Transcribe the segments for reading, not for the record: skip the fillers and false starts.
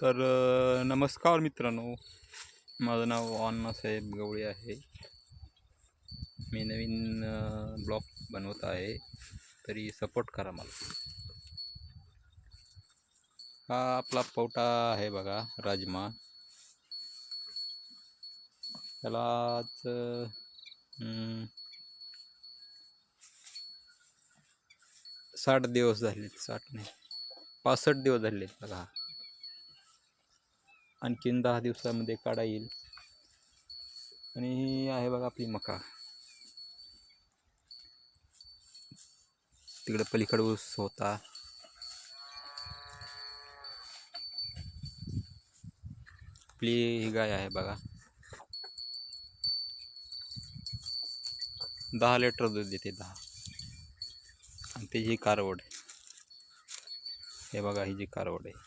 तर नमस्कार मित्रांनो, माझं नाव अण्णासाहेब गवळी आहे. मी नवीन ब्लॉग बनवत आहे, तरी सपोर्ट करा मला. हा आपला पवटा आहे बघा, राजमा. त्याला आज 60 दिवस झाले, 60 नाही 65 दिवस झाले बघा. आणखीन 10 दिवसामध्ये काढा येईल. आणि ही आहे बघा आपली मका. तिकडे पलीकडे ऊस होता. आपली ही गाय आहे बघा, 10 लिटर दूध देते, 10. आणि त्याची कारवड, हे बघा ही जी कारवड आहे.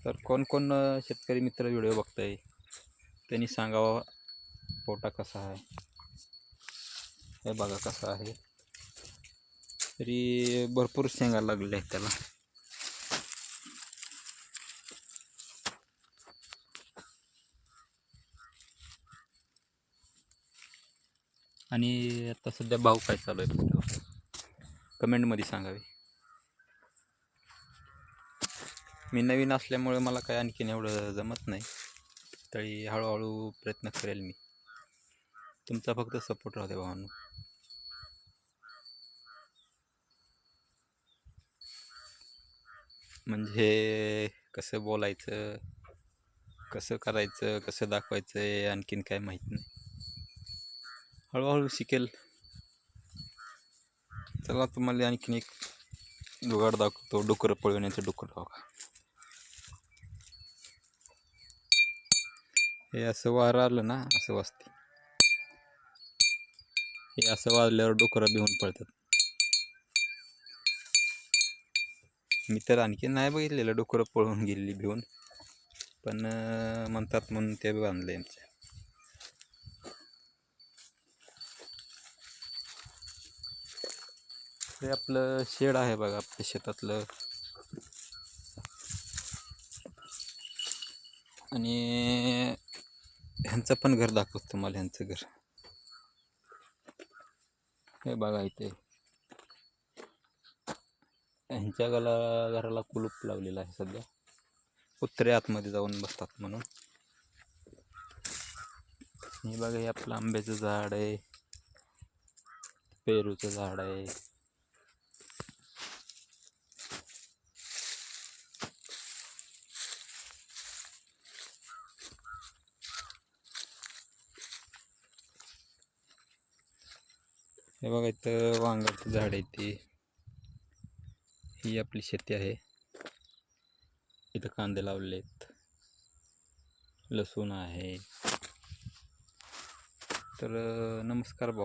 तर कोण कोण शेतकरी मित्र व्हिडिओ बघताय त्यांनी सांगावा पोटा कसा आहे. हे बघा कसा आहे, तरी भरपूर शेंगा लागले आहेत त्याला. आणि आता सध्या भाव काय चालू आहे पोटावर कमेंटमध्ये सांगावे. मी नवीन असल्यामुळे मला काय आणखीन एवढं जमत नाही, तरी हळूहळू प्रयत्न करेल मी. तुमचा फक्त सपोर्ट राहते भावांनो. म्हणजे कसं बोलायचं, कसं करायचं, कसं दाखवायचं आहे आणखीन काय माहीत नाही. हळूहळू शिकेल. चला तुम्हाला आणखीन एक जुगाड दाखवतो, डुकरं पळवण्याचं. डुकरं बघा, हे असं वारं आलं ना, असं वाजते. हे असं वाजल्यावर डुकरं भिवून पळतात. मी तर आणखीन नाही बघितलेलं डुकरं पळून गेलेली भिवून, पण म्हणतात म्हणून ते बांधले आमच्या. हे आपलं शेड आहे बघा, आपल्या शेतातलं. आणि ह्यांचं पण घर दाखवतो तुम्हाला. ह्यांचं घर हे बघा इथे. ह्यांच्या घराला कुलूप लावलेलं आहे सध्या, कुत्रे आतमध्ये जाऊन बसतात म्हणून. हे बघा, हे आपलं आंब्याचं झाड आहे, पेरूचं झाड आहे. हे बघा इथं वांग्याचं झाड आहे. ते ही आपली शेती आहे. इथं कांदे लावले आहेत, लसूण आहे. तर नमस्कार भाऊ.